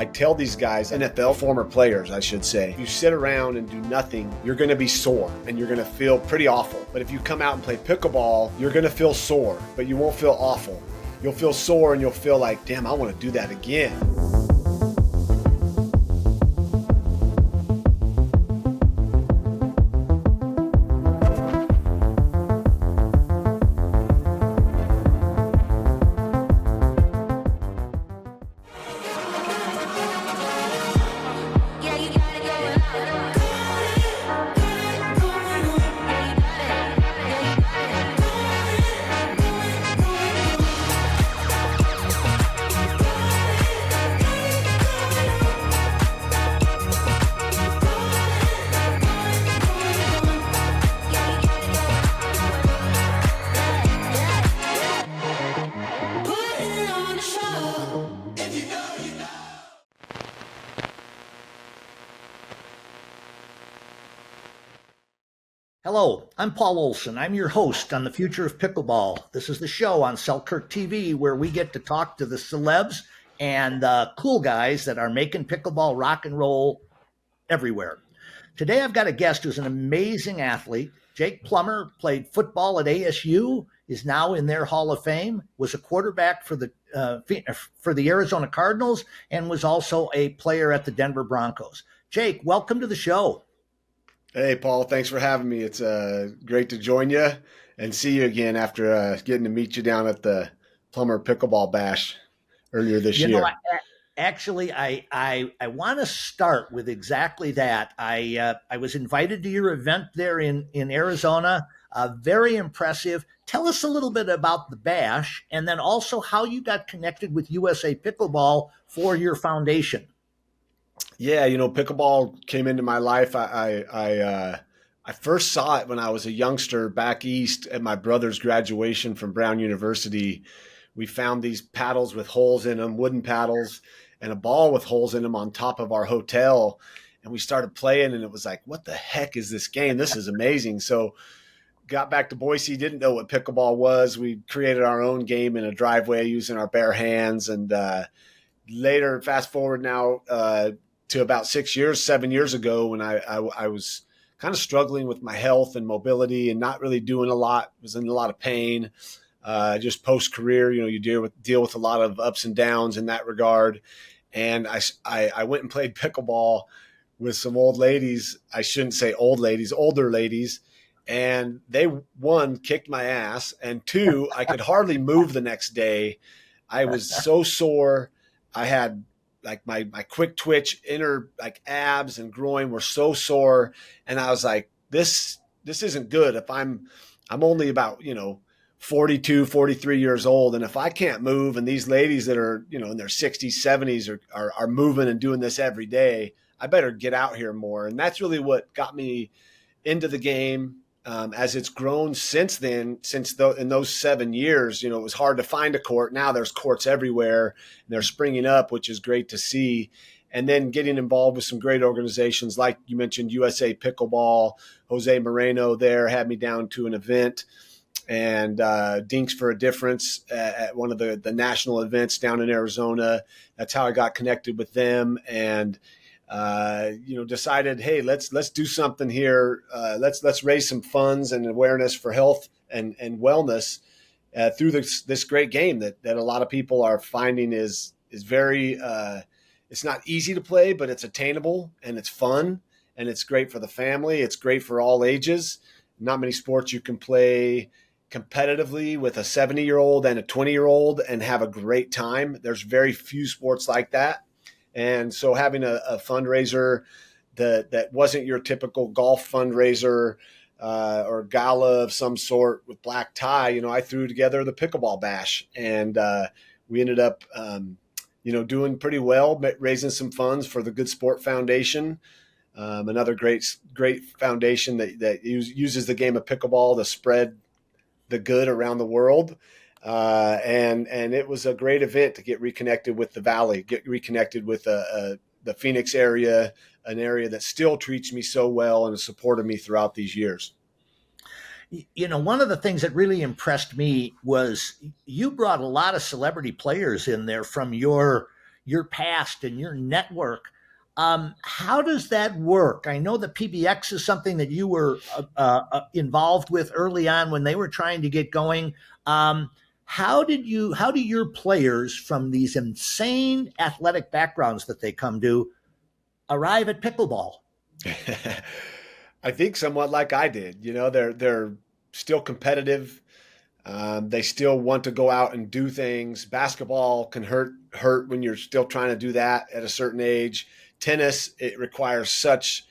I tell these guys, NFL former players, I should say, if you sit around and do nothing, you're going to be sore and you're going to feel pretty awful. But if you come out and play pickleball, you're going to feel sore, but you won't feel awful. You'll feel sore and you'll feel like, damn, I want to do that again. Hello, I'm Paul Olson. I'm your host on the Future of Pickleball. This is the show on Selkirk TV where we get to talk to the celebs and the cool guys that are making pickleball rock and roll everywhere. Today I've got a guest who's an amazing athlete. Jake Plummer played football at ASU, is now in their Hall of Fame, was a quarterback for the Arizona Cardinals, and was also a player at the Denver Broncos. Jake, welcome to the show. Hey, Paul, thanks for having me. It's great to join you and see you again after getting to meet you down at the Plummer Pickleball Bash earlier this year. I want to start with exactly that. I was invited to your event there in Arizona. Very impressive. Tell us a little bit about the Bash and then also how you got connected with USA Pickleball for your foundation. Yeah, pickleball came into my life. I first saw it when I was a youngster back east at my brother's graduation from Brown University. We found these paddles with holes in them, wooden paddles, and a ball with holes in them on top of our hotel. And we started playing, and it was like, what the heck is this game? This is amazing. So got back to Boise, didn't know what pickleball was. We created our own game in a driveway using our bare hands. And later, fast forward now, to about 7 years ago when I was kind of struggling with my health and mobility and not really doing a lot, was in a lot of pain, just post-career, you deal with a lot of ups and downs in that regard. And I went and played pickleball with some old ladies. I shouldn't say old ladies, older ladies. And they, one, kicked my ass. And two, I could hardly move the next day. I was so sore. I had like my quick twitch, inner like abs and groin were so sore. And I was like, this isn't good. If I'm only about, 42, 43 years old. And if I can't move and these ladies that are, in their 60s, 70s are moving and doing this every day, I better get out here more. And that's really what got me into the game. As it's grown since then, in those 7 years, it was hard to find a court. Now there's courts everywhere and they're springing up, which is great to see. And then getting involved with some great organizations like you mentioned, USA Pickleball. Jose Moreno there had me down to an event, and Dinks for a Difference at one of the national events down in Arizona. That's how I got connected with them. And decided, hey, let's do something here. Let's raise some funds and awareness for health and wellness through this great game that a lot of people are finding is very. It's not easy to play, but it's attainable and it's fun and it's great for the family. It's great for all ages. Not many sports you can play competitively with a 70-year-old and a 20-year-old and have a great time. There's very few sports like that. And so having a fundraiser that wasn't your typical golf fundraiser or gala of some sort with black tie, I threw together the Pickleball Bash, and we ended up, doing pretty well, raising some funds for the Good Sport Foundation, another great foundation that uses the game of pickleball to spread the good around the world. And it was a great event to get reconnected with the Valley, get reconnected with the Phoenix area, an area that still treats me so well and has supported me throughout these years. One of the things that really impressed me was you brought a lot of celebrity players in there from your your past and your network. How does that work? I know that PBX is something that you were involved with early on when they were trying to get going. How do your players from these insane athletic backgrounds that they come to arrive at pickleball? I think somewhat like I did. They're still competitive. They still want to go out and do things. Basketball can hurt when you're still trying to do that at a certain age. Tennis, it requires such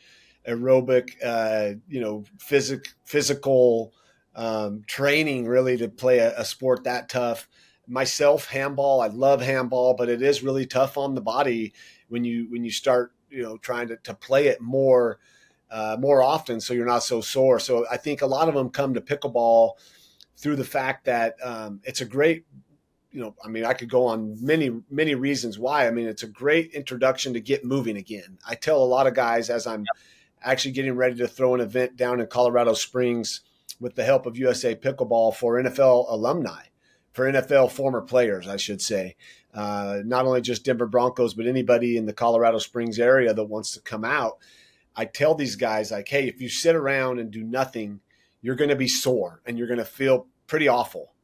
aerobic, physical training really to play a sport that tough. Myself, handball, I love handball, but it is really tough on the body when you start trying to play it more often, so you're not so sore. So I think a lot of them come to pickleball through the fact that it's a great, I mean, I could go on many reasons why. I mean, it's a great introduction to get moving again. I tell a lot of guys as I'm actually getting ready to throw an event down in Colorado Springs with the help of USA Pickleball for NFL alumni, for NFL former players, I should say. Not only just Denver Broncos, but anybody in the Colorado Springs area that wants to come out. I tell these guys, like, hey, if you sit around and do nothing, you're going to be sore and you're going to feel pretty awful.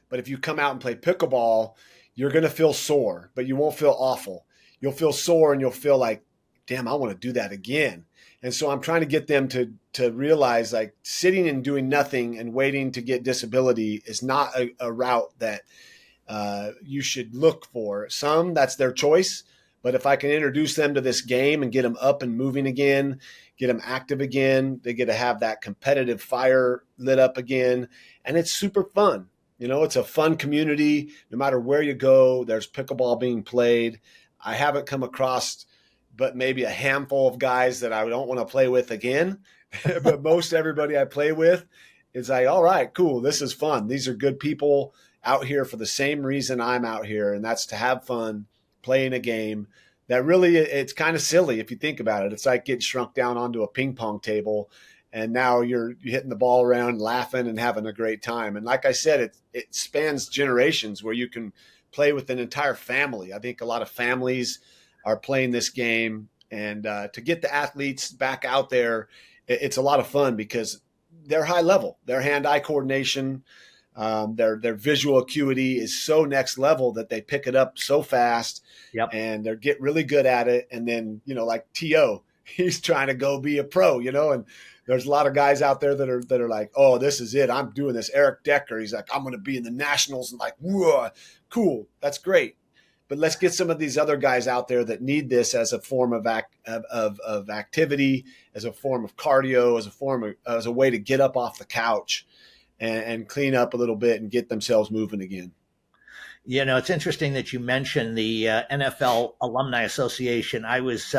But if you come out and play pickleball, you're going to feel sore, but you won't feel awful. You'll feel sore and you'll feel like, damn, I want to do that again. And so I'm trying to get them to realize, like, sitting and doing nothing and waiting to get disability is not a route that you should look for. Some, that's their choice. But if I can introduce them to this game and get them up and moving again, get them active again, they get to have that competitive fire lit up again. And it's super fun. It's a fun community. No matter where you go, there's pickleball being played. I haven't come across but maybe a handful of guys that I don't want to play with again. But most everybody I play with is like, all right, cool. This is fun. These are good people out here for the same reason I'm out here. And that's to have fun playing a game that really, it's kind of silly if you think about it. It's like getting shrunk down onto a ping pong table. And now you're hitting the ball around, laughing and having a great time. And like I said, it spans generations where you can play with an entire family. I think a lot of families are playing this game. And to get the athletes back out there, it's a lot of fun because they're high level. Their hand-eye coordination, their visual acuity is so next level that they pick it up so fast. Yep. And they get really good at it. And then, like T.O., he's trying to go be a pro, and there's a lot of guys out there that are like, oh, this is it. I'm doing this. Eric Decker, he's like, I'm going to be in the nationals, and like, whoa, cool. That's great. But let's get some of these other guys out there that need this as a form of activity, as a form of cardio, as a way to get up off the couch and clean up a little bit and get themselves moving again. It's interesting that you mentioned the NFL Alumni Association. I was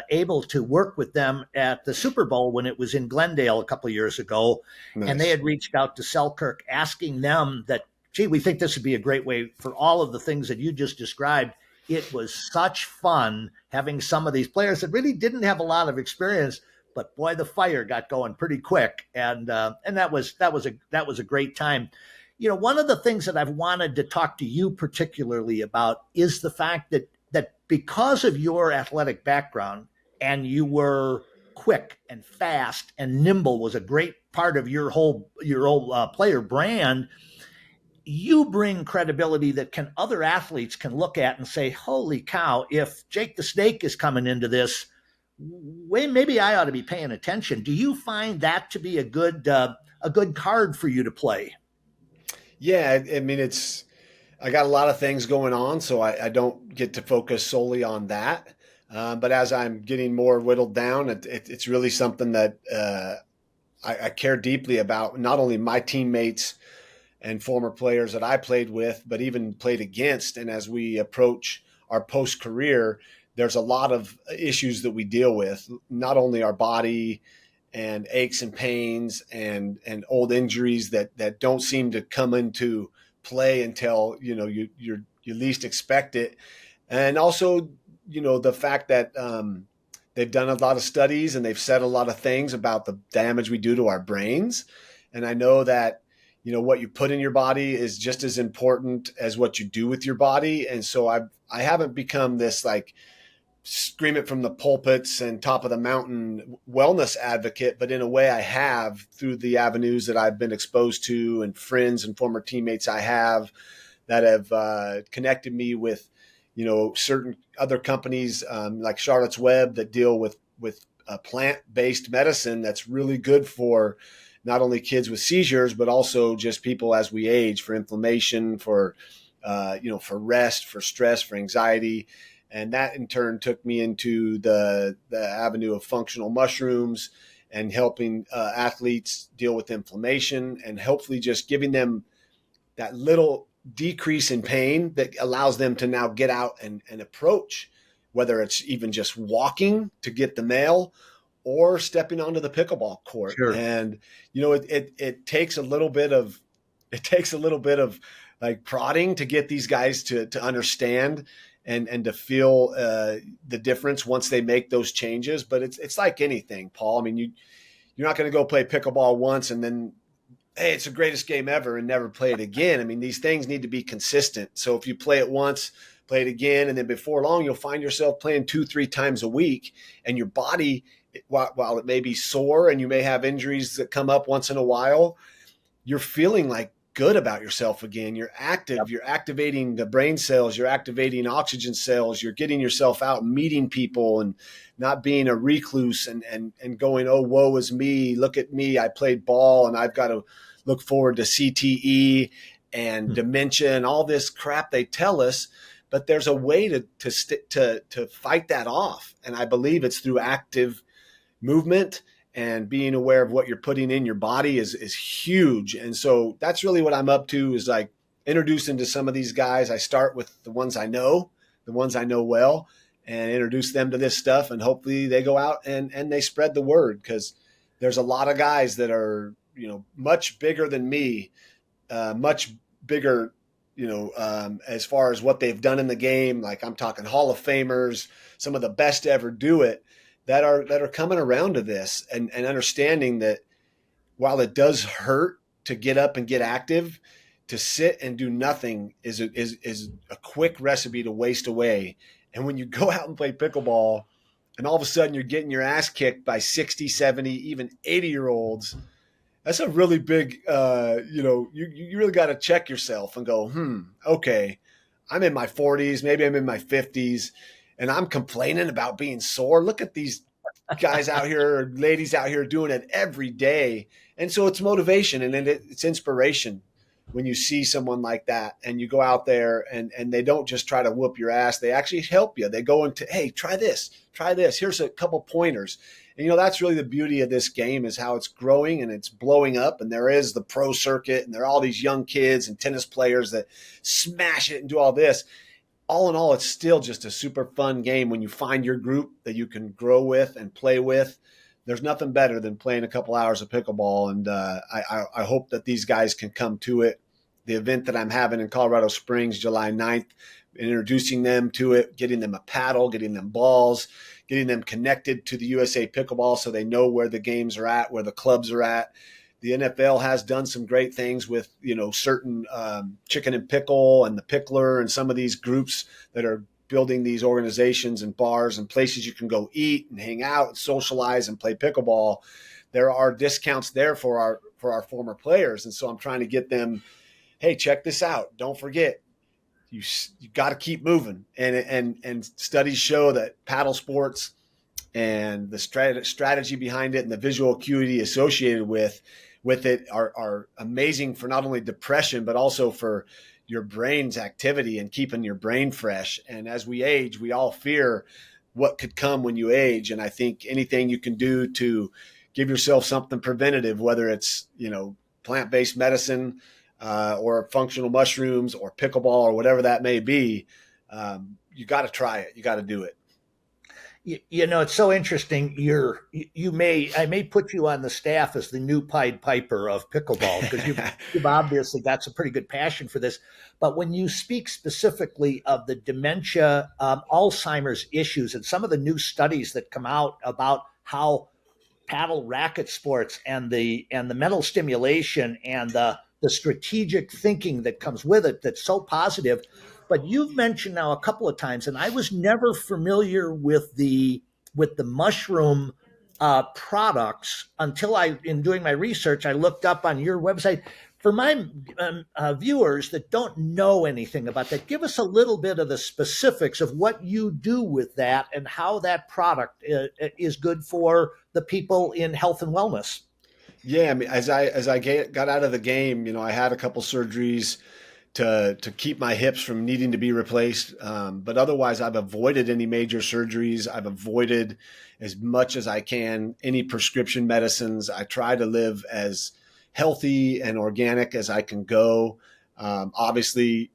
able to work with them at the Super Bowl when it was in Glendale a couple of years ago. Nice. And they had reached out to Selkirk asking them that, gee, we think this would be a great way for all of the things that you just described. It was such fun having some of these players that really didn't have a lot of experience, but boy, the fire got going pretty quick. And that was a great time. One of the things that I've wanted to talk to you particularly about is the fact that because of your athletic background, and you were quick and fast and nimble was a great part of your whole player brand, you bring credibility that other athletes can look at and say, holy cow, if Jake the Snake is coming into this, maybe I ought to be paying attention. Do you find that to be a good card for you to play? Yeah, I mean, I got a lot of things going on, so I don't get to focus solely on that. But as I'm getting more whittled down, it's really something that I care deeply about, not only my teammates and former players that I played with, but even played against. And as we approach our post-career, there's a lot of issues that we deal with, not only our body and aches and pains and old injuries that don't seem to come into play until you least expect it, and also the fact that they've done a lot of studies and they've said a lot of things about the damage we do to our brains. And I know that what you put in your body is just as important as what you do with your body. And so I haven't become this like scream it from the pulpits and top of the mountain wellness advocate, but in a way I have through the avenues that I've been exposed to and friends and former teammates I have that have connected me with, certain other companies like Charlotte's Web that deal with plant-based medicine that's really good for not only kids with seizures, but also just people as we age, for inflammation, for rest, for stress, for anxiety. And that in turn took me into the avenue of functional mushrooms and helping athletes deal with inflammation and hopefully just giving them that little decrease in pain that allows them to now get out and approach, whether it's even just walking to get the mail or stepping onto the pickleball court. Sure. And, it takes a little bit of, like prodding to get these guys to understand and to feel the difference once they make those changes. But it's like anything, Paul. I mean, you're not going to go play pickleball once and then, hey, it's the greatest game ever and never play it again. I mean, these things need to be consistent. So if you play it once, play it again, and then before long, you'll find yourself playing 2-3 times a week, and your body, while it may be sore and you may have injuries that come up once in a while, you're feeling like good about yourself again. You're active. Yep. You're activating the brain cells. You're activating oxygen cells. You're getting yourself out, meeting people, and not being a recluse and going, oh, woe is me. Look at me. I played ball and I've got to look forward to CTE and dementia and all this crap they tell us. But there's a way to fight that off. And I believe it's through active movement, and being aware of what you're putting in your body is huge. And so that's really what I'm up to, is like introducing to some of these guys. I start with the ones I know well, and introduce them to this stuff. And hopefully they go out and they spread the word, because there's a lot of guys that are, much bigger than me, much bigger, as far as what they've done in the game. Like I'm talking Hall of Famers, some of the best to ever do it, that are coming around to this and understanding that while it does hurt to get up and get active, to sit and do nothing is a quick recipe to waste away. And when you go out and play pickleball and all of a sudden you're getting your ass kicked by 60, 70, even 80-year-olds, that's a really big, you really got to check yourself and go, okay, I'm in my 40s, maybe I'm in my 50s, and I'm complaining about being sore. Look at these guys out here, or ladies out here doing it every day. And so it's motivation and it's inspiration when you see someone like that and you go out there and they don't just try to whoop your ass. They actually help you. They go into, hey, try this. Here's a couple pointers. And, that's really the beauty of this game, is how it's growing and it's blowing up. And there is the pro circuit, and there are all these young kids and tennis players that smash it and do all this. All in all, it's still just a super fun game when you find your group that you can grow with and play with. There's nothing better than playing a couple hours of pickleball, and I hope that these guys can come to it. The event that I'm having in Colorado Springs, July 9th, introducing them to it, getting them a paddle, getting them balls, getting them connected to the USA Pickleball so they know where the games are at, where the clubs are at. The NFL has done some great things with, certain Chicken and Pickle and the Pickler and some of these groups that are building these organizations and bars and places you can go eat and hang out and socialize and play pickleball. There are discounts there for our former players. And so I'm trying to get them, hey, check this out. Don't forget, you got to keep moving. And studies show that paddle sports and the strategy behind it and the visual acuity associated with it are amazing for not only depression, but also for your brain's activity and keeping your brain fresh. And as we age, we all fear what could come when you age. And I think anything you can do to give yourself something preventative, whether it's, plant-based medicine or functional mushrooms or pickleball or whatever that may be, you got to try it. You got to do it. It's so interesting. I may put you on the staff as the new Pied Piper of pickleball, because you've obviously got some pretty good passion for this. But when you speak specifically of the dementia, Alzheimer's issues, and some of the new studies that come out about how paddle racket sports and the mental stimulation and the the strategic thinking that comes with it that's so positive. But you've mentioned now a couple of times, and I was never familiar with the mushroom products until in doing my research, I looked up on your website. For my viewers that don't know anything about that, give us a little bit of the specifics of what you do with that and how that product is good for the people in health and wellness. Yeah, I mean, got out of the game, I had a couple surgeries to keep my hips from needing to be replaced. But otherwise, I've avoided any major surgeries. I've avoided as much as I can any prescription medicines. I try to live as healthy and organic as I can go. Obviously,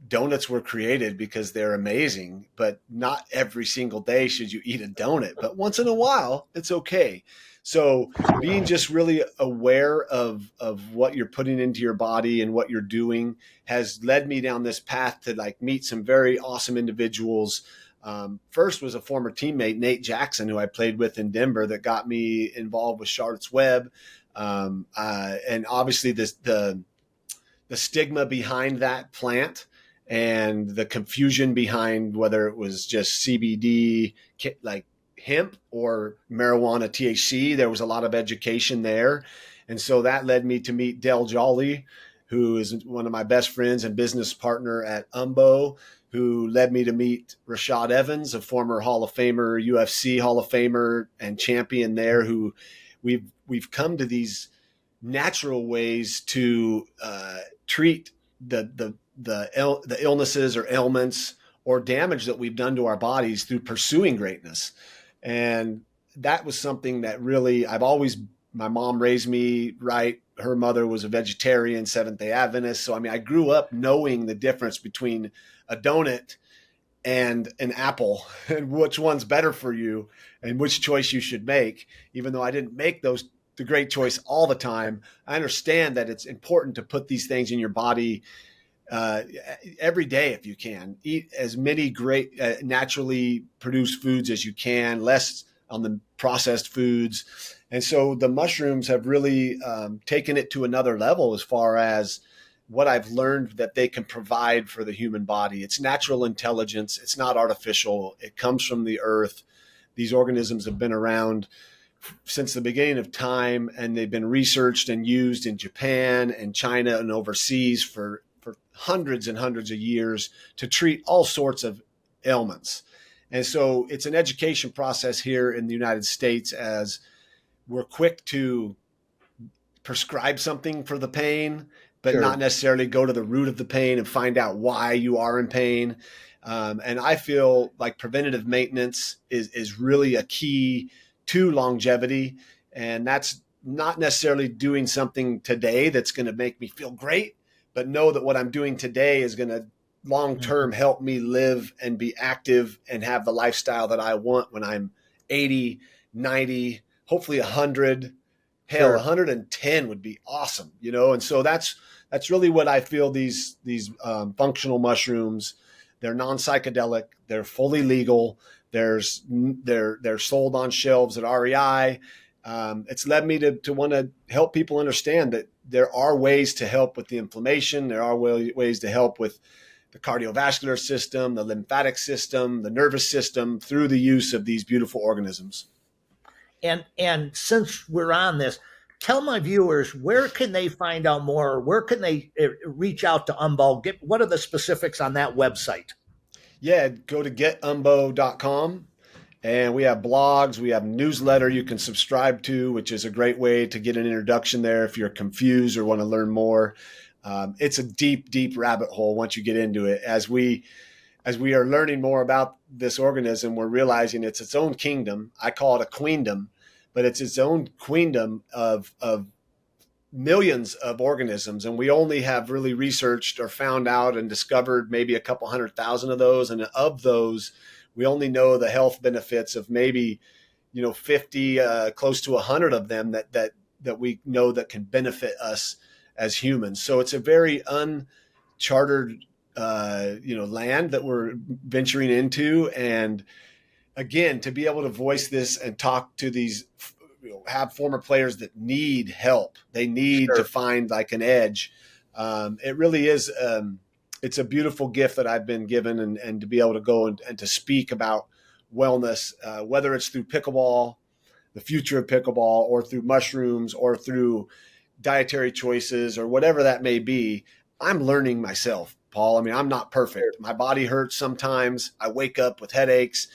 donuts were created because they're amazing, but not every single day should you eat a donut. But once in a while, it's okay. So being just really aware of what you're putting into your body and what you're doing has led me down this path to like meet some very awesome individuals. First was a former teammate, Nate Jackson, who I played with in Denver, that got me involved with Charlotte's Web. And obviously the stigma behind that plant and the confusion behind whether it was just CBD, like hemp, or marijuana THC. There was a lot of education there. And so that led me to meet Del Jolly, who is one of my best friends and business partner at Umbo, who led me to meet Rashad Evans, a former Hall of Famer, UFC Hall of Famer and champion there, who we've come to these natural ways to treat the illnesses or ailments or damage that we've done to our bodies through pursuing greatness. And that was something that really my mom raised me right. Her mother was a vegetarian, Seventh-day Adventist. So, I mean, I grew up knowing the difference between a donut and an apple and which one's better for you and which choice you should make. Even though I didn't make the great choice all the time, I understand that it's important to put these things in your body every day if you can. Eat as many great naturally produced foods as you can, less on the processed foods. And so the mushrooms have really taken it to another level as far as what I've learned that they can provide for the human body. It's natural intelligence. It's not artificial. It comes from the earth. These organisms have been around since the beginning of time, and they've been researched and used in Japan and China and overseas for hundreds and hundreds of years to treat all sorts of ailments. And so it's an education process here in the United States, as we're quick to prescribe something for the pain, but not Sure. necessarily go to the root of the pain and find out why you are in pain. And I feel like preventative maintenance is really a key to longevity. And that's not necessarily doing something today that's going to make me feel great, but know that what I'm doing today is going to long term help me live and be active and have the lifestyle that I want when I'm 80, 90, hopefully 100. Hell, Sure. 110 would be awesome, And so that's really what I feel. These functional mushrooms, they're non-psychedelic, they're fully legal. They're sold on shelves at REI. It's led me to want to help people understand that there are ways to help with the inflammation. There are ways to help with the cardiovascular system, the lymphatic system, the nervous system through the use of these beautiful organisms. And since we're on this, tell my viewers, where can they find out more? Where can they reach out to Umbo? What are the specifics on that website? Yeah, go to GetUmbo.com. And we have blogs, we have newsletter you can subscribe to, which is a great way to get an introduction there if you're confused or want to learn more. It's a deep, deep rabbit hole once you get into it. As we are learning more about this organism, we're realizing it's its own kingdom. I call it a queendom, but it's its own queendom of millions of organisms. And we only have really researched or found out and discovered maybe a couple 100,000 of those. And of those, we only know the health benefits of maybe, 50, close to 100 of them that we know that can benefit us as humans. So it's a very uncharted, land that we're venturing into. And again, to be able to voice this and talk to these have former players that need help. They need to Sure. find like an edge. It really is. It's a beautiful gift that I've been given, and to be able to go and to speak about wellness, whether it's through pickleball, the future of pickleball, or through mushrooms, or through dietary choices, or whatever that may be. I'm learning myself, Paul. I mean, I'm not Sure. perfect. My body hurts sometimes. I wake up with headaches,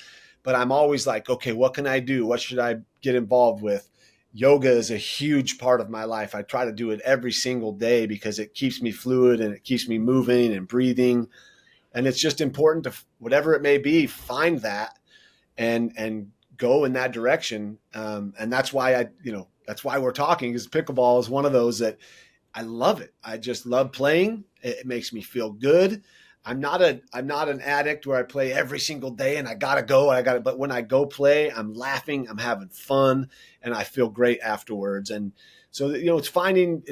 but I'm always like, okay, what can I do? What should I get involved with? Yoga is a huge part of my life. I try to do it every single day because it keeps me fluid and it keeps me moving and breathing. And it's just important to, whatever it may be, find that and go in that direction. And that's why that's why we're talking, because pickleball is one of those that I love it. I just love playing. It makes me feel good. I'm not an addict where I play every single day and I gotta go. But when I go play, I'm laughing, I'm having fun, and I feel great afterwards. And so, it's finding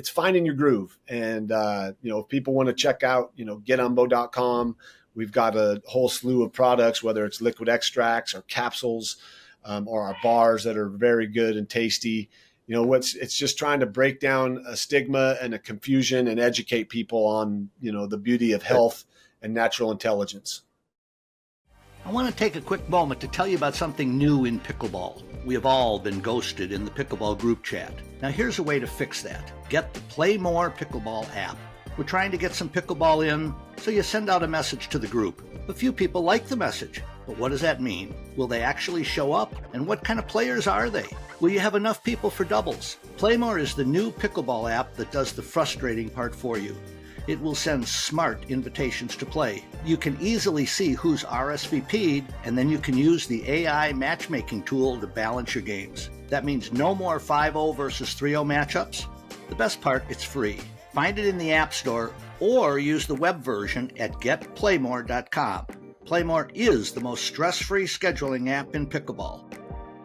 your groove. And if people want to check out, GetUmbo.com, we've got a whole slew of products, whether it's liquid extracts or capsules, or our bars that are very good and tasty. It's just trying to break down a stigma and a confusion and educate people on, the beauty of health and natural intelligence. I want to take a quick moment to tell you about something new in pickleball. We have all been ghosted in the pickleball group chat. Now here's a way to fix that. Get the Play More Pickleball app. We're trying to get some pickleball in, so you send out a message to the group. A few people like the message, but what does that mean? Will they actually show up? And what kind of players are they? Will you have enough people for doubles? Play More is the new pickleball app that does the frustrating part for you. It will send smart invitations to play. You can easily see who's RSVP'd, and then you can use the AI matchmaking tool to balance your games. That means no more 5-0 versus 3-0 matchups. The best part, it's free. Find it in the App Store or use the web version at getplaymore.com. Playmore is the most stress-free scheduling app in pickleball.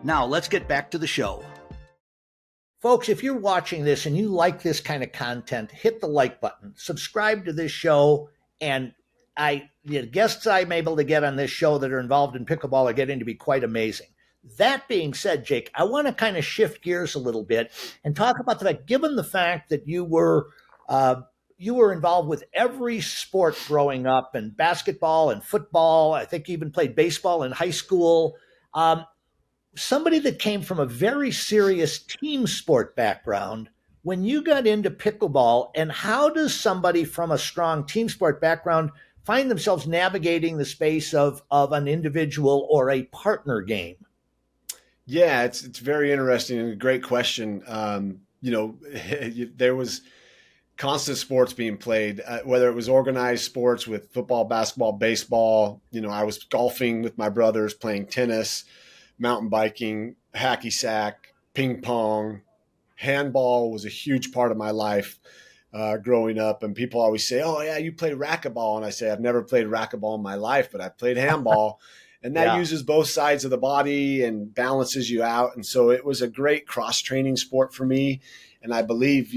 Now let's get back to the show. Folks, if you're watching this and you like this kind of content, hit the like button, subscribe to this show, and the guests I'm able to get on this show that are involved in pickleball are getting to be quite amazing. That being said, Jake, I want to kind of shift gears a little bit and talk about the fact, given the fact that you were involved with every sport growing up, and basketball and football, I think you even played baseball in high school. Somebody that came from a very serious team sport background, when you got into pickleball, and how does somebody from a strong team sport background find themselves navigating the space of an individual or a partner game? Yeah, it's very interesting and a great question. There was constant sports being played, whether it was organized sports with football, basketball, baseball. I was golfing with my brothers, playing tennis, mountain biking, hacky sack, ping pong. Handball was a huge part of my life growing up. And people always say, oh, yeah, you play racquetball. And I say, I've never played racquetball in my life, but I've played handball. And that Yeah. uses both sides of the body and balances you out. And so it was a great cross training sport for me. And I believe,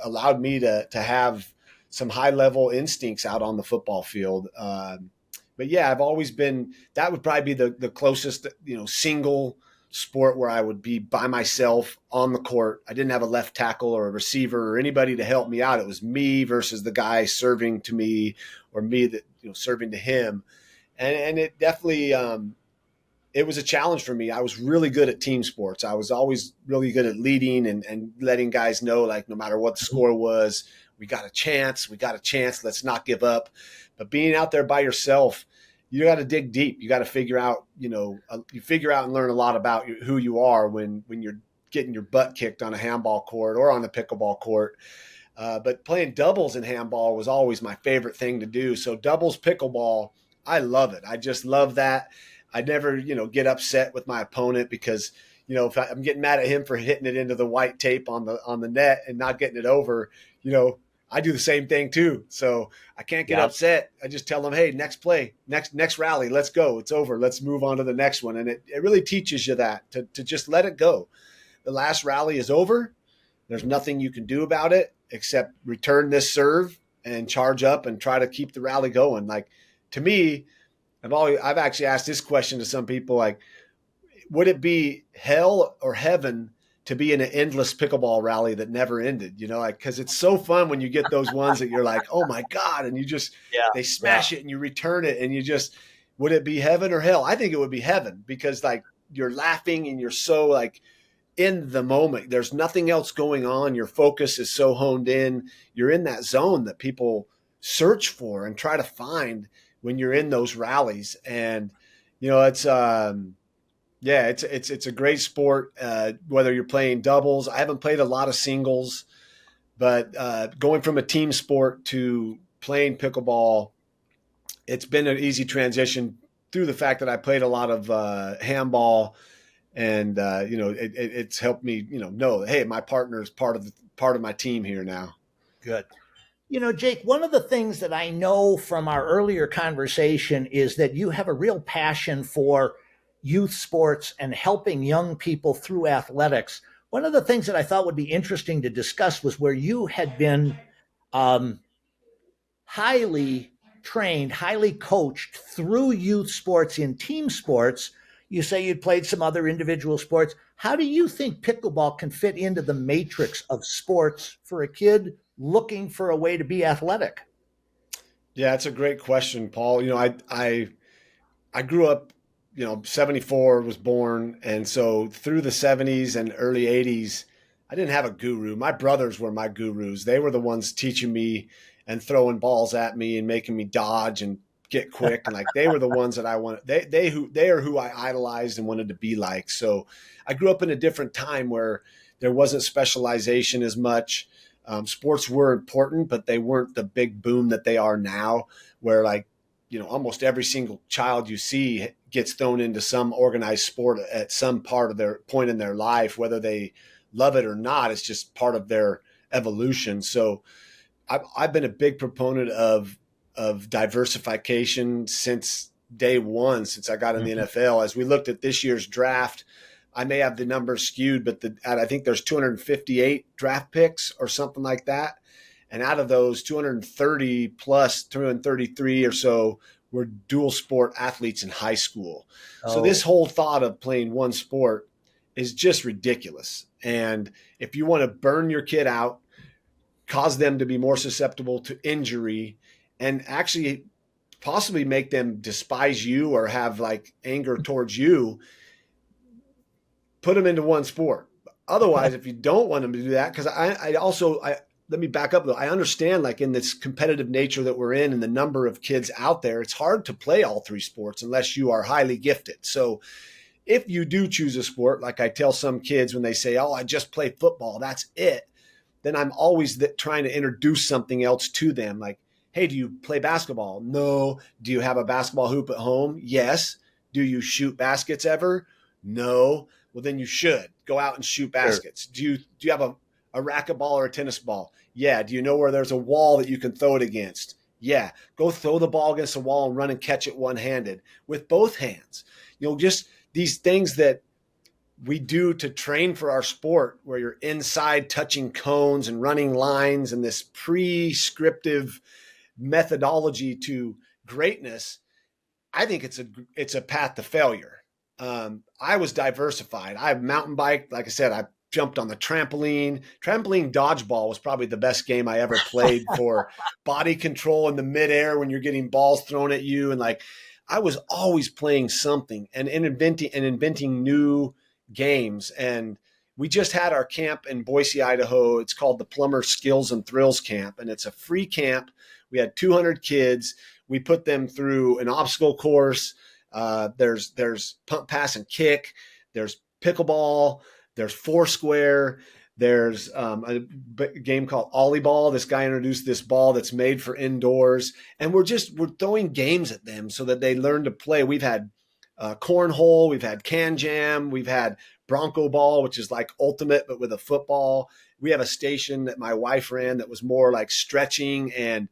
allowed me to have some high level instincts out on the football field. But yeah, I've always been, that would probably be the closest, single sport where I would be by myself on the court. I didn't have a left tackle or a receiver or anybody to help me out. It was me versus the guy serving to me, or me that, serving to him. And it definitely, it was a challenge for me. I was really good at team sports. I was always really good at leading and letting guys know, like, no matter what the score was, we got a chance. Let's not give up. But being out there by yourself, you got to dig deep. You got to figure out, you figure out and learn a lot about who you are when you're getting your butt kicked on a handball court or on a pickleball court. But playing doubles in handball was always my favorite thing to do. So doubles pickleball, I love it. I just love that. I never, get upset with my opponent because, if I'm getting mad at him for hitting it into the white tape on the net and not getting it over, I do the same thing too. So I can't get Yeah. upset. I just tell them, hey, next play, next rally, let's go. It's over. Let's move on to the next one. And it really teaches you that to just let it go. The last rally is over. There's nothing you can do about it except return this serve and charge up and try to keep the rally going. Like, to me, I've actually asked this question to some people, like, would it be hell or heaven to be in an endless pickleball rally that never ended, like, because it's so fun when you get those ones that you're like, oh my God, and Yeah. they Yeah. smash it and you return it and would it be heaven or hell? I think it would be heaven because like you're laughing and you're so like in the moment. There's nothing else going on. Your focus is so honed in. You're in that zone that people search for and try to find when you're in those rallies. And, it's, yeah, it's a great sport. Whether you're playing doubles, I haven't played a lot of singles, but going from a team sport to playing pickleball, it's been an easy transition through the fact that I played a lot of handball, and it's helped me know, hey, my partner is part of my team here now. Good. Jake, one of the things that I know from our earlier conversation is that you have a real passion for youth sports and helping young people through athletics. One of the things that I thought would be interesting to discuss was where you had been um, highly trained, highly coached through youth sports in team sports. You say you'd played some other individual sports. How do you think pickleball can fit into the matrix of sports for a kid looking for a way to be athletic? Yeah, it's a great question, Paul. I grew up, 74 was born. And so through the 70s and early 80s, I didn't have a guru. My brothers were my gurus. They were the ones teaching me and throwing balls at me and making me dodge and get quick. And like, they were the ones that I wanted. They are who I idolized and wanted to be like. So I grew up in a different time where there wasn't specialization as much. Sports were important, but they weren't the big boom that they are now, where like, almost every single child you see gets thrown into some organized sport at some part of their point in their life, whether they love it or not. It's just part of their evolution. So I've been a big proponent of diversification since day one, since I got in the Mhm. NFL. As we looked at this year's draft, I may have the numbers skewed, but I think there's 258 draft picks or something like that. And out of those 230 plus 233 or so were dual sport athletes in high school. So this Oh, whole thought of playing one sport is just ridiculous. And if you want to burn your kid out, cause them to be more susceptible to injury, and actually possibly make them despise you or have like anger towards you, put them into one sport. Otherwise, if you don't want them to do that, because I let me back up though. I understand like in this competitive nature that we're in and the number of kids out there, it's hard to play all three sports unless you are highly gifted. So if you do choose a sport, like I tell some kids when they say, oh, I just play football, that's it. Then I'm always trying to introduce something else to them. Like, hey, do you play basketball? No. Do you have a basketball hoop at home? Yes. Do you shoot baskets ever? No. Well, then you should go out and shoot sure. baskets. Do you have a racquetball or a tennis ball? Yeah. Do you know where there's a wall that you can throw it against? Yeah. Go throw the ball against the wall and run and catch it one handed with both hands. Just these things that we do to train for our sport, where you're inside touching cones and running lines and this prescriptive methodology to greatness. I think it's a path to failure. I was diversified. I mountain biked, like I said. I jumped on the trampoline dodgeball was probably the best game I ever played for body control in the midair when you're getting balls thrown at you. And like, I was always playing something and inventing new games. And we just had our camp in Boise, Idaho. It's called the Plummer Skills and Thrills Camp, and it's a free camp. We had 200 kids. We put them through an obstacle course. There's pump, pass, and kick. There's pickleball. There's foursquare. There's a game called Ollie Ball. This guy introduced this ball that's made for indoors, and we're throwing games at them so that they learn to play. We've had cornhole, we've had can jam, we've had Bronco ball, which is like ultimate but with a football. We have a station that my wife ran that was more like stretching and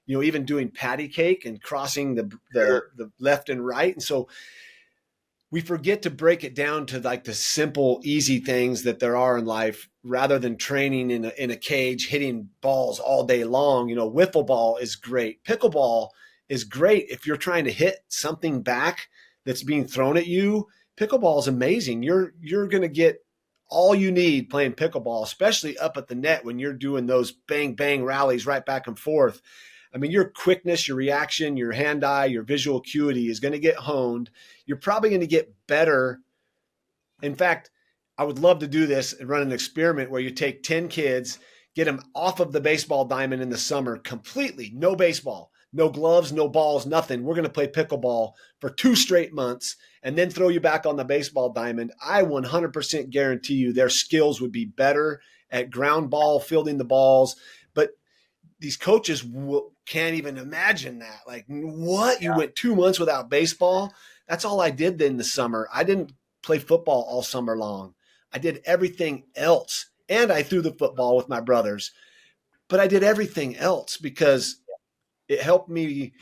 even doing patty cake and crossing Sure. the left and right. And so we forget to break it down to like the simple, easy things that there are in life, rather than training in a cage, hitting balls all day long. Wiffle ball is great. Pickleball is great if you're trying to hit something back that's being thrown at you. Pickleball is amazing. You're going to get all you need playing pickleball, especially up at the net when you're doing those bang, bang rallies right back and forth. I mean, your quickness, your reaction, your hand eye, your visual acuity is going to get honed. You're probably going to get better. In fact, I would love to do this and run an experiment where you take 10 kids, get them off of the baseball diamond in the summer completely, no baseball, no gloves, no balls, nothing. We're going to play pickleball for 2 straight months and then throw you back on the baseball diamond. I 100% guarantee you their skills would be better at ground ball, fielding the balls. But these coaches can't even imagine that. Like, what? You went 2 months without baseball? That's all I did in the summer. I didn't play football all summer long. I did everything else. And I threw the football with my brothers. But I did everything else because it helped me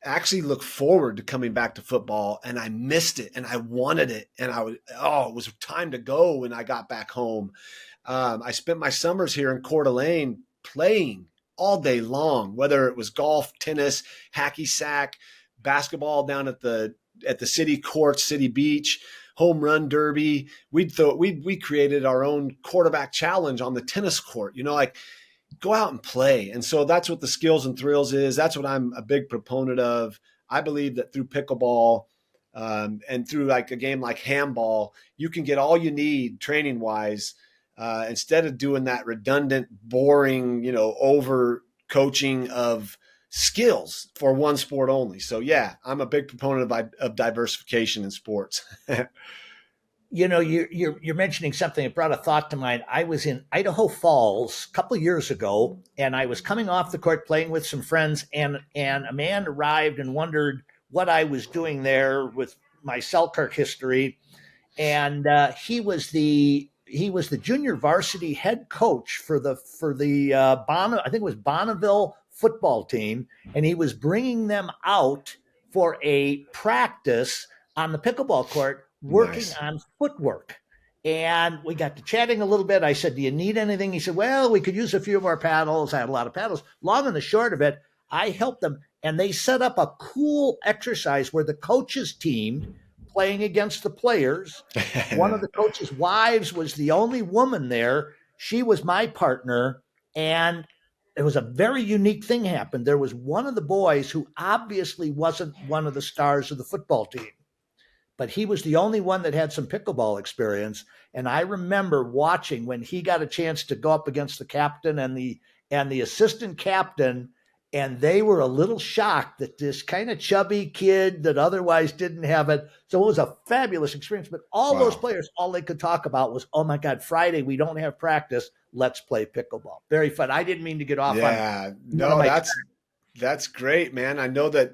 actually look forward to coming back to football, and I missed it and I wanted it. And it was time to go when I got back home. I spent my summers here in Coeur d'Alene playing all day long, whether it was golf, tennis, hacky sack, basketball down at the city courts, city beach, home run derby. We created our own quarterback challenge on the tennis court. Like, go out and play. And so that's what the skills and thrills is. That's what I'm a big proponent of. I believe that through pickleball and through like a game like handball, you can get all you need training wise instead of doing that redundant, boring, over coaching of skills for one sport only. So yeah, I'm a big proponent of diversification in sports. You're mentioning something that brought a thought to mind. I was in Idaho Falls a couple of years ago, and I was coming off the court playing with some friends, and a man arrived and wondered what I was doing there with my Selkirk history, and he was the junior varsity head coach for the I think it was Bonneville football team, and he was bringing them out for a practice on the pickleball court, working Nice. on footwork. And we got to chatting a little bit. I said, "Do you need anything?" He said, "Well, we could use a few more paddles." I had a lot of paddles. Long and the short of it, I helped them, and they set up a cool exercise where the coaches teamed playing against the players. One of the coach's wives was the only woman there. She was my partner. And it was a very unique thing happened. There was one of the boys who obviously wasn't one of the stars of the football team, but he was the only one that had some pickleball experience. And I remember watching when he got a chance to go up against the captain and the assistant captain, and they were a little shocked that this kind of chubby kid that otherwise didn't have it. So it was a fabulous experience. But all those Wow. players, all they could talk about was, "Oh my God, Friday, we don't have practice. Let's play pickleball." Very fun. I didn't mean to get off on Yeah, one of no, my. that's great, man. I know that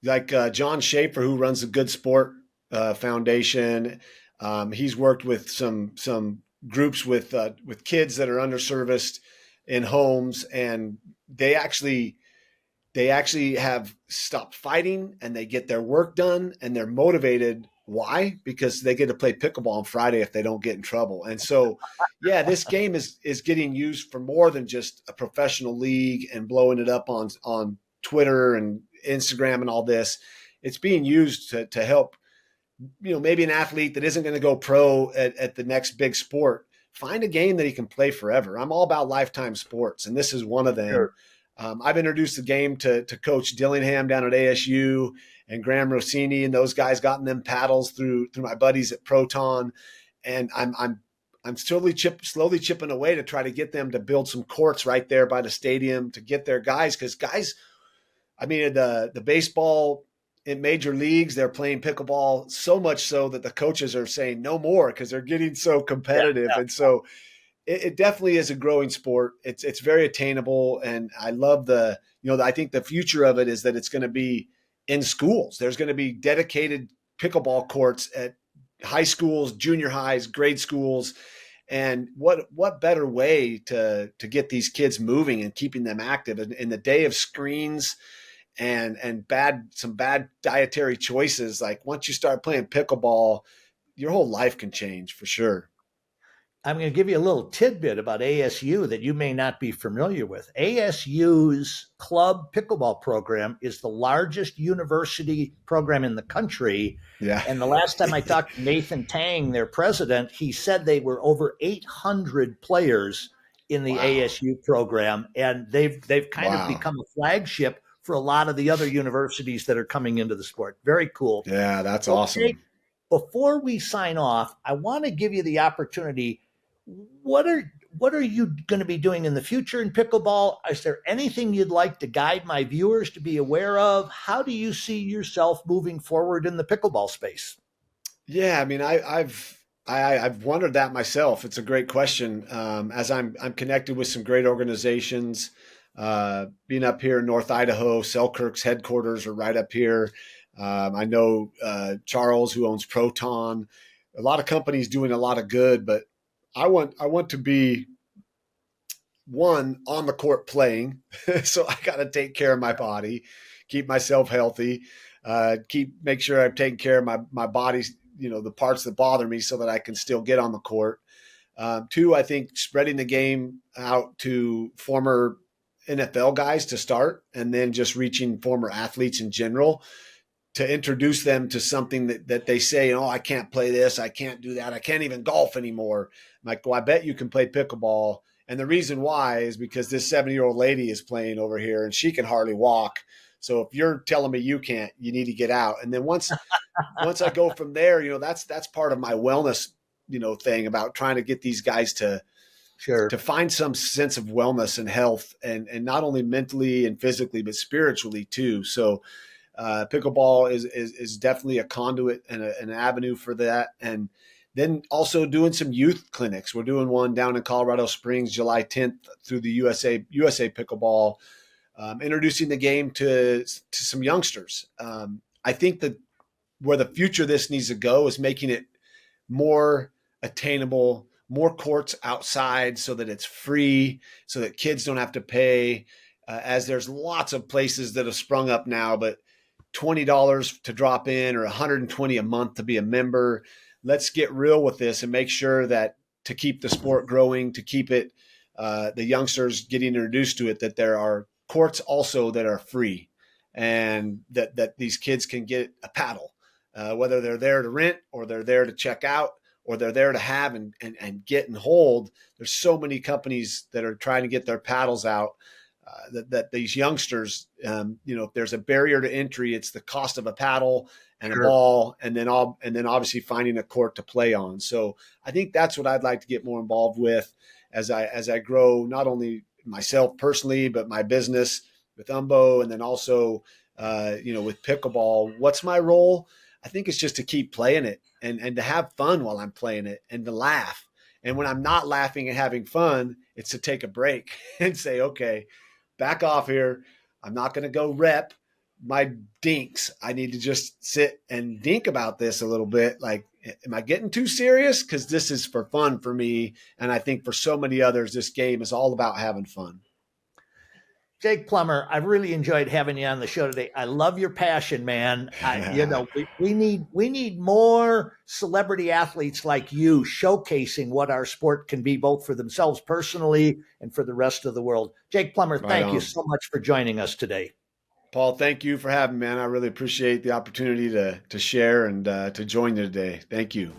like John Schaefer, who runs the Good Sport Foundation, he's worked with some groups with kids that are underserviced in homes, and they actually have stopped fighting and they get their work done and they're motivated. Why? Because they get to play pickleball on Friday if they don't get in trouble. And so, yeah, this game is getting used for more than just a professional league and blowing it up on Twitter and Instagram and all this. It's being used to help, maybe an athlete that isn't going to go pro at the next big sport, find a game that he can play forever. I'm all about lifetime sports, and this is one of them. Sure. I've introduced the game to Coach Dillingham down at ASU and Graham Rossini, and those guys gotten them paddles through my buddies at Proton, and I'm slowly chipping away to try to get them to build some courts right there by the stadium to get their guys, because guys, I mean, the baseball in major leagues, they're playing pickleball so much so that the coaches are saying no more because they're getting so Yeah. competitive. Yeah. And so it definitely is a growing sport. It's very attainable, and I love I think the future of it is that it's going to be in schools. There's going to be dedicated pickleball courts at high schools, junior highs, grade schools, and what better way to get these kids moving and keeping them active in the day of screens and some bad dietary choices. Like, once you start playing pickleball, your whole life can change for sure. I'm going to give you a little tidbit about ASU that you may not be familiar with. ASU's club pickleball program is the largest university program in the country. Yeah. And the last time I talked to Nathan Tang, their president, he said they were over 800 players in the Wow. ASU program, and they've kind of Wow. become a flagship for a lot of the other universities that are coming into the sport. Very cool. Yeah, that's Well, Jake, awesome. before we sign off, I want to give you the opportunity. What are you going to be doing in the future in pickleball? Is there anything you'd like to guide my viewers to be aware of? How do you see yourself moving forward in the pickleball space? Yeah, I mean, I've wondered that myself. It's a great question. As I'm connected with some great organizations. Being up here in North Idaho, Selkirk's headquarters are right up here. I know Charles, who owns Proton. A lot of companies doing a lot of good, but I want to be one on the court playing. So I got to take care of my body, keep myself healthy, make sure I'm taking care of my body, the parts that bother me, so that I can still get on the court. Two, I think spreading the game out to former NFL guys to start, and then just reaching former athletes in general to introduce them to something that they say, oh, I can't play this, I can't do that, I can't even golf anymore. I'm like, well, I bet you can play pickleball. And the reason why is because this 70-year-old lady is playing over here and she can hardly walk. So if you're telling me you can't, you need to get out. And then once I go from there, that's part of my wellness, thing about trying to get these guys to Sure, find some sense of wellness and health, and not only mentally and physically, but spiritually too. So pickleball is definitely a conduit and an avenue for that. And then also doing some youth clinics. We're doing one down in Colorado Springs, July 10th, through the USA Pickleball, introducing the game to some youngsters. I think that where the future of this needs to go is making it more attainable, more courts outside, so that it's free, so that kids don't have to pay. As there's lots of places that have sprung up now, but $20 to drop in or 120 a month to be a member. Let's get real with this and make sure that, to keep the sport growing, to keep it the youngsters getting introduced to it, that there are courts also that are free, and that these kids can get a paddle, whether they're there to rent or they're there to check out or they're there to have and get and hold. There's so many companies that are trying to get their paddles out, that these youngsters, if there's a barrier to entry, it's the cost of a paddle and a sure. ball, and then obviously finding a court to play on. So I think that's what I'd like to get more involved with as I grow, not only myself personally, but my business with Umbo, and then also with pickleball. What's my role? I think it's just to keep playing it, and to have fun while I'm playing it, and to laugh. And when I'm not laughing and having fun, it's to take a break and say, okay, back off here. I'm not going to go rep my dinks. I need to just sit and think about this a little bit. Like, am I getting too serious? Because this is for fun for me. And I think for so many others, this game is all about having fun. Jake Plummer, I've really enjoyed having you on the show today. I love your passion, man. We need more celebrity athletes like you showcasing what our sport can be, both for themselves personally and for the rest of the world. Jake Plummer, Right thank you on. so much for joining us today. Paul, thank you for having me, man. I really appreciate the opportunity to share and to join you today. Thank you.